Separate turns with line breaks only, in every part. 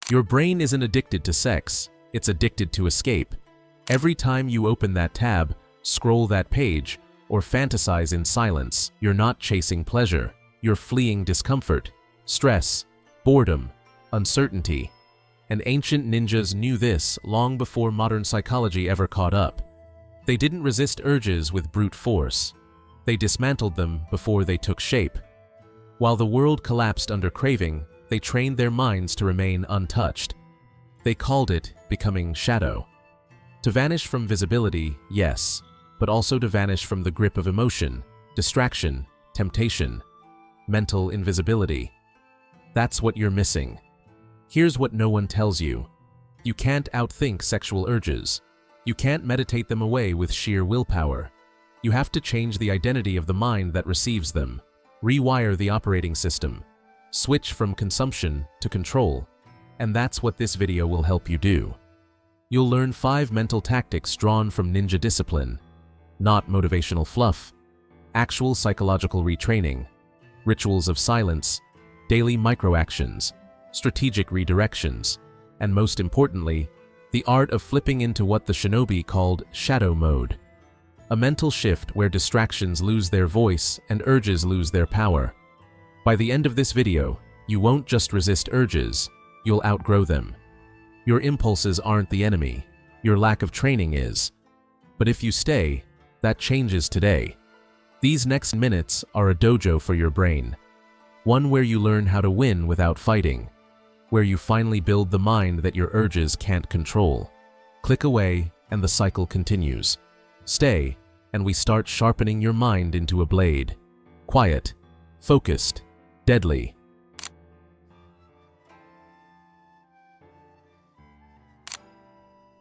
Your brain isn't addicted to sex, it's addicted to escape. Every time you open that tab, scroll that page, or fantasize in silence, you're not chasing pleasure, you're fleeing discomfort, stress, boredom, uncertainty. And ancient ninjas knew this long before modern psychology ever caught up. They didn't resist urges with brute force. They dismantled them before they took shape. While the world collapsed under craving, they trained their minds to remain untouched. They called it becoming shadow. To vanish from visibility, yes, but also to vanish from the grip of emotion, distraction, temptation, mental invisibility. That's what you're missing. Here's what no one tells you. You can't outthink sexual urges. You can't meditate them away with sheer willpower. You have to change the identity of the mind that receives them, rewire the operating system, switch from consumption to control, and that's what this video will help you do. You'll learn 5 mental tactics drawn from ninja discipline, not motivational fluff, actual psychological retraining, rituals of silence, daily microactions, strategic redirections, and most importantly, the art of flipping into what the shinobi called shadow mode. A mental shift where distractions lose their voice and urges lose their power. By the end of this video, you won't just resist urges, you'll outgrow them. Your impulses aren't the enemy, your lack of training is. But if you stay, that changes today. These next minutes are a dojo for your brain. One where you learn how to win without fighting. Where you finally build the mind that your urges can't control. Click away and the cycle continues. Stay, and we start sharpening your mind into a blade. Quiet, focused, deadly.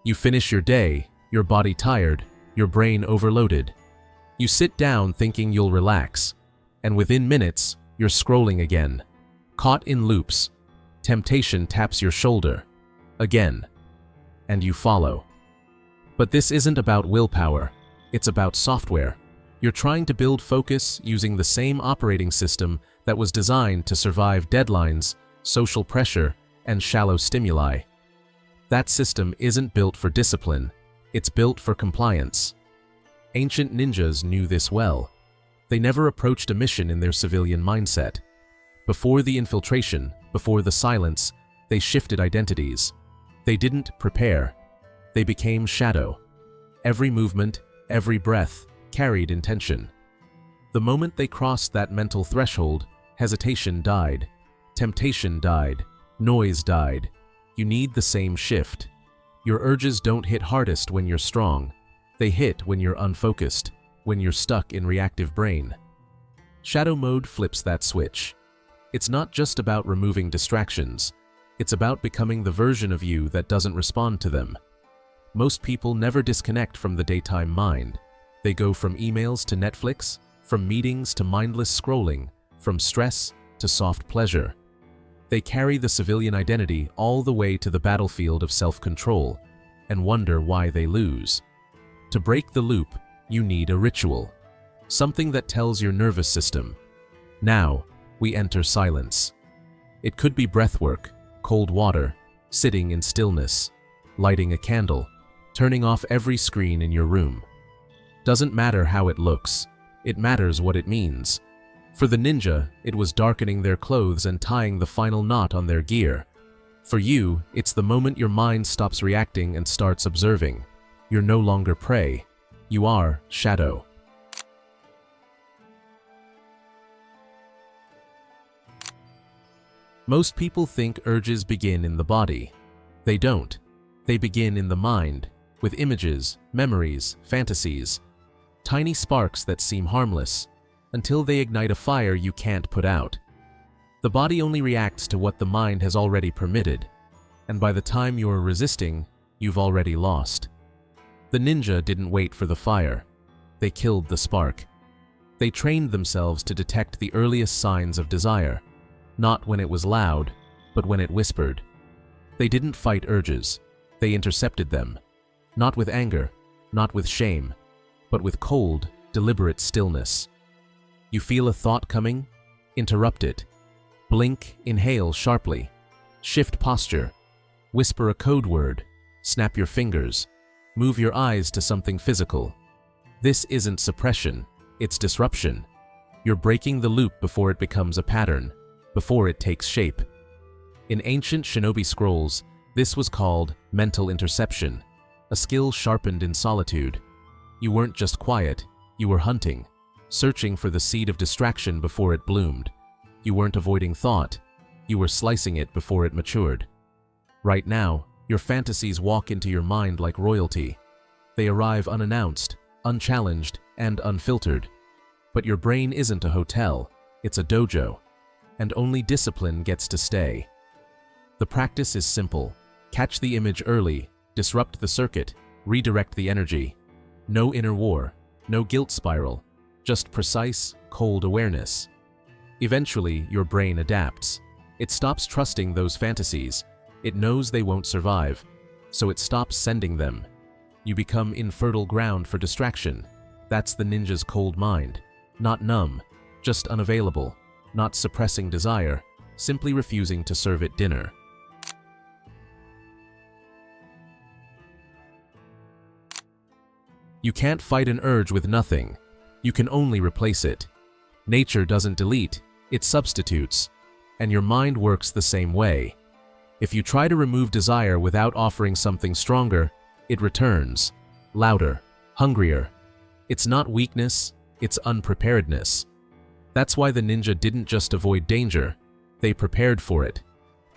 You finish your day, your body tired, your brain overloaded. You sit down thinking you'll relax, and within minutes, you're scrolling again. Caught in loops. Temptation taps your shoulder. Again. And you follow. But this isn't about willpower. It's about software. You're trying to build focus using the same operating system that was designed to survive deadlines, social pressure, and shallow stimuli. That system isn't built for discipline. It's built for compliance. Ancient ninjas knew this well. They never approached a mission in their civilian mindset. Before the infiltration, before the silence, they shifted identities. They didn't prepare. They became shadow. Every movement, every breath, carried intention. The moment they crossed that mental threshold, hesitation died, temptation died, noise died. You need the same shift. Your urges don't hit hardest when you're strong. They hit when you're unfocused, when you're stuck in reactive brain. Shadow mode flips that switch. It's not just about removing distractions. It's about becoming the version of you that doesn't respond to them. Most people never disconnect from the daytime mind. They go from emails to Netflix, from meetings to mindless scrolling, from stress to soft pleasure. They carry the civilian identity all the way to the battlefield of self-control and wonder why they lose. To break the loop, you need a ritual. Something that tells your nervous system, now, we enter silence. It could be breathwork, cold water, sitting in stillness, lighting a candle, turning off every screen in your room. Doesn't matter how it looks, it matters what it means. For the ninja, it was darkening their clothes and tying the final knot on their gear. For you, it's the moment your mind stops reacting and starts observing. You're no longer prey. You are shadow. Most people think urges begin in the body. They don't. They begin in the mind, with images, memories, fantasies. Tiny sparks that seem harmless, until they ignite a fire you can't put out. The body only reacts to what the mind has already permitted, and by the time you're resisting, you've already lost. The ninja didn't wait for the fire. They killed the spark. They trained themselves to detect the earliest signs of desire. Not when it was loud, but when it whispered. They didn't fight urges. They intercepted them. Not with anger, not with shame, but with cold, deliberate stillness. You feel a thought coming? Interrupt it. Blink, inhale sharply. Shift posture. Whisper a code word, snap your fingers, move your eyes to something physical. This isn't suppression, it's disruption. You're breaking the loop before it becomes a pattern, before it takes shape. In ancient shinobi scrolls, this was called mental interception, a skill sharpened in solitude. You weren't just quiet, you were hunting, searching for the seed of distraction before it bloomed. You weren't avoiding thought, you were slicing it before it matured. Right now, your fantasies walk into your mind like royalty. They arrive unannounced, unchallenged, and unfiltered. But your brain isn't a hotel, it's a dojo, and only discipline gets to stay. The practice is simple. Catch the image early, disrupt the circuit, redirect the energy. No inner war, no guilt spiral, just precise, cold awareness. Eventually, your brain adapts. It stops trusting those fantasies. It knows they won't survive, so it stops sending them. You become infertile ground for distraction. That's the ninja's cold mind. Not numb, just unavailable. Not suppressing desire, simply refusing to serve it dinner. You can't fight an urge with nothing. You can only replace it. Nature doesn't delete, it substitutes. And your mind works the same way. If you try to remove desire without offering something stronger, it returns, louder, hungrier. It's not weakness, it's unpreparedness. That's why the ninja didn't just avoid danger, they prepared for it.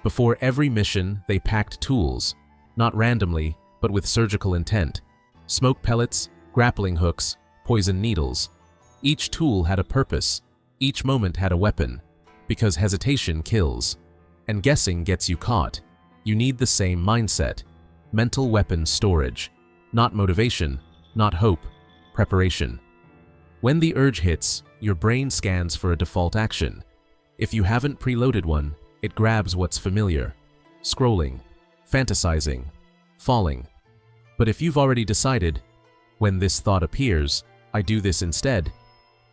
Before every mission, they packed tools, not randomly, but with surgical intent. Smoke pellets, grappling hooks, poison needles. Each tool had a purpose, each moment had a weapon, because hesitation kills. And guessing gets you caught. You need the same mindset. Mental weapon storage. Not motivation, not hope, preparation. When the urge hits, your brain scans for a default action. If you haven't preloaded one, it grabs what's familiar. Scrolling, fantasizing, falling. But if you've already decided, when this thought appears, I do this instead,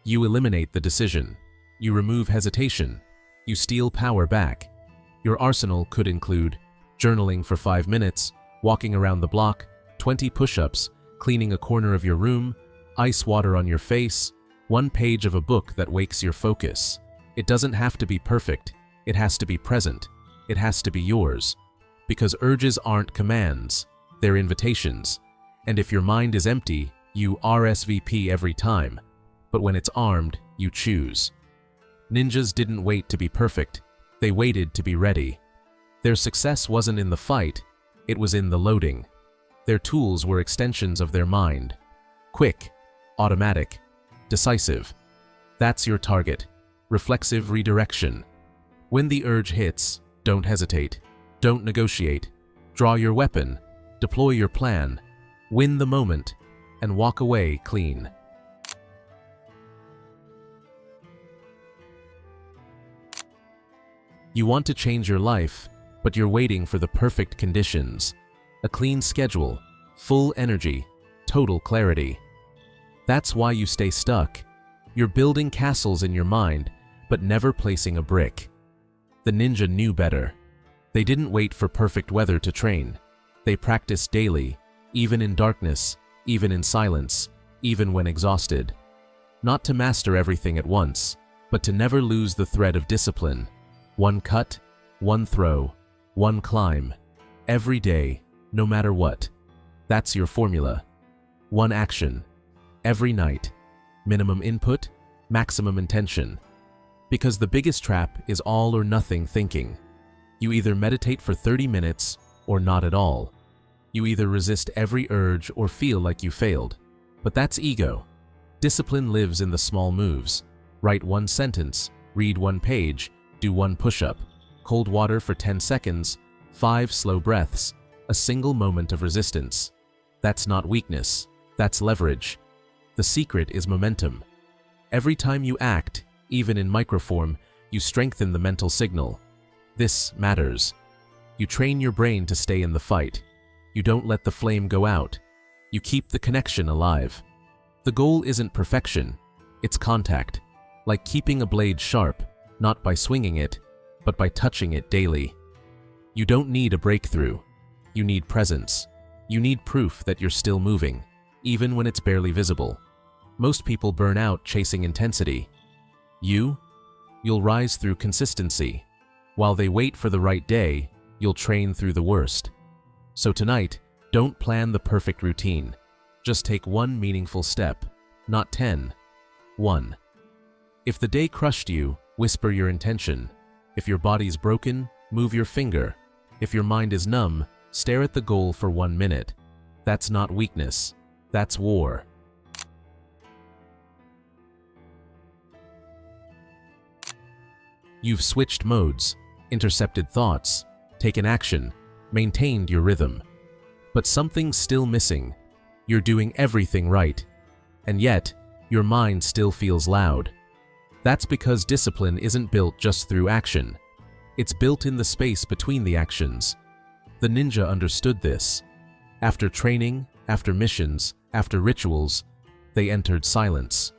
you eliminate the decision. You remove hesitation. You steal power back. Your arsenal could include journaling for 5 minutes, walking around the block, 20 push-ups, cleaning a corner of your room, ice water on your face, 1 page of a book that wakes your focus. It doesn't have to be perfect. It has to be present. It has to be yours. Because urges aren't commands. They're invitations. And if your mind is empty, you RSVP every time. But when it's armed, you choose. Ninjas didn't wait to be perfect. They waited to be ready. Their success wasn't in the fight, it was in the loading. Their tools were extensions of their mind. Quick, automatic, decisive. That's your target. Reflexive redirection. When the urge hits, don't hesitate. Don't negotiate. Draw your weapon. Deploy your plan. Win the moment. And walk away clean. You want to change your life, but you're waiting for the perfect conditions. A clean schedule, full energy, total clarity. That's why you stay stuck. You're building castles in your mind, but never placing a brick. The ninja knew better. They didn't wait for perfect weather to train. They practiced daily, even in darkness, even in silence, even when exhausted. Not to master everything at once, but to never lose the thread of discipline. 1 cut, 1 throw, 1 climb. Every day, no matter what. That's your formula. 1 action. Every night. Minimum input, maximum intention. Because the biggest trap is all or nothing thinking. You either meditate for 30 minutes or not at all. You either resist every urge or feel like you failed. But that's ego. Discipline lives in the small moves. Write 1 sentence, read 1 page, do 1 push-up, cold water for 10 seconds, 5 slow breaths, a single moment of resistance. That's not weakness, that's leverage. The secret is momentum. Every time you act, even in microform, you strengthen the mental signal. This matters. You train your brain to stay in the fight. You don't let the flame go out. You keep the connection alive. The goal isn't perfection, it's contact. Like keeping a blade sharp, not by swinging it, but by touching it daily. You don't need a breakthrough. You need presence. You need proof that you're still moving, even when it's barely visible. Most people burn out chasing intensity. You'll rise through consistency. While they wait for the right day, you'll train through the worst. So tonight, don't plan the perfect routine. Just take one meaningful step, not 10. 1. If the day crushed you, whisper your intention. If your body's broken, move your finger. If your mind is numb, stare at the goal for 1 minute. That's not weakness. That's war. You've switched modes, intercepted thoughts, taken action, maintained your rhythm. But something's still missing. You're doing everything right. And yet, your mind still feels loud. That's because discipline isn't built just through action. It's built in the space between the actions. The ninja understood this. After training, after missions, after rituals, they entered silence.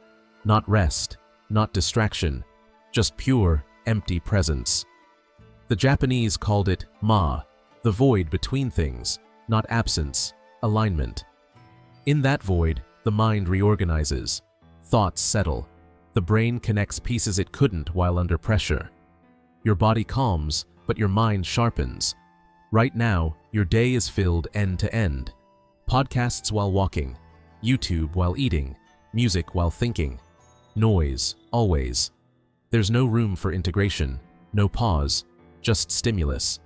Not rest, not distraction, just pure, empty presence. The Japanese called it ma, the void between things, not absence, alignment. In that void, the mind reorganizes, thoughts settle, the brain connects pieces it couldn't while under pressure. Your body calms, but your mind sharpens. Right now, your day is filled end to end. Podcasts while walking, YouTube while eating, music while thinking. Noise, always. There's no room for integration, no pause, just stimulus.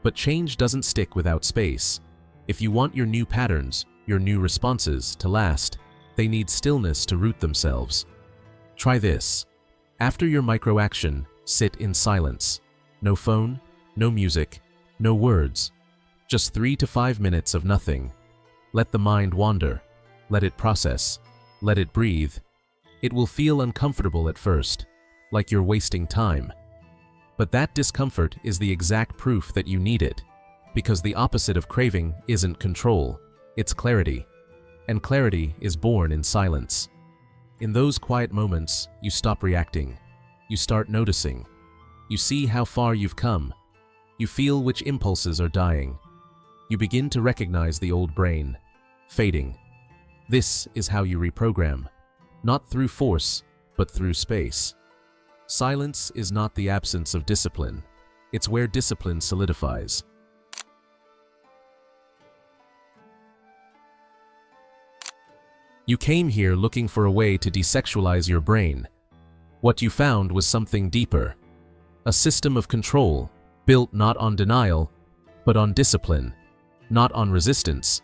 But change doesn't stick without space. If you want your new patterns, your new responses to last, they need stillness to root themselves. Try this. After your micro-action, sit in silence. No phone, no music, no words. Just 3 to 5 minutes of nothing. Let the mind wander. Let it process. Let it breathe. It will feel uncomfortable at first, like you're wasting time. But that discomfort is the exact proof that you need it, because the opposite of craving isn't control, it's clarity. And clarity is born in silence. In those quiet moments, you stop reacting. You start noticing. You see how far you've come. You feel which impulses are dying. You begin to recognize the old brain, fading. This is how you reprogram, not through force, but through space. Silence is not the absence of discipline. It's where discipline solidifies. You came here looking for a way to desexualize your brain. What you found was something deeper. A system of control, built not on denial, but on discipline. Not on resistance,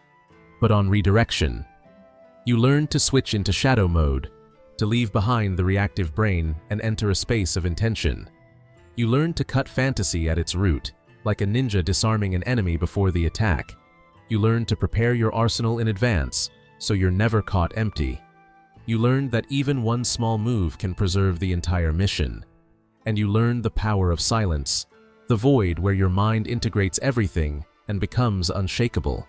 but on redirection. You learned to switch into shadow mode, to leave behind the reactive brain and enter a space of intention. You learned to cut fantasy at its root, like a ninja disarming an enemy before the attack. You learned to prepare your arsenal in advance, so you're never caught empty. You learned that even one small move can preserve the entire mission. And you learned the power of silence, the void where your mind integrates everything and becomes unshakable.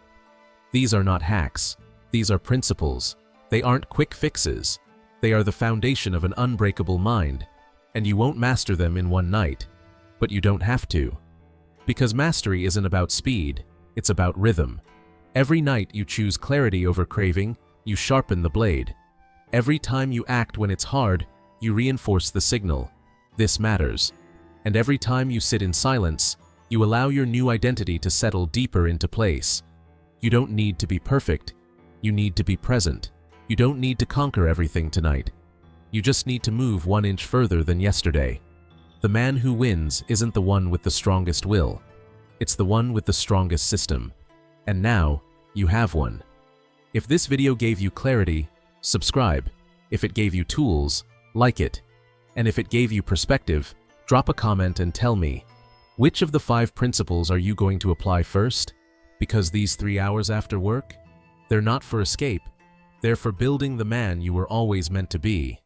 These are not hacks. These are principles. They aren't quick fixes. They are the foundation of an unbreakable mind, and you won't master them in one night. But you don't have to. Because mastery isn't about speed, it's about rhythm. Every night you choose clarity over craving, you sharpen the blade. Every time you act when it's hard, you reinforce the signal. This matters. And every time you sit in silence, you allow your new identity to settle deeper into place. You don't need to be perfect. You need to be present. You don't need to conquer everything tonight. You just need to move 1 inch further than yesterday. The man who wins isn't the one with the strongest will. It's the one with the strongest system. And now, you have one. If this video gave you clarity, subscribe. If it gave you tools, like it. And if it gave you perspective, drop a comment and tell me, which of the 5 principles are you going to apply first? Because these 3 hours after work, they're not for escape. They're for building the man you were always meant to be.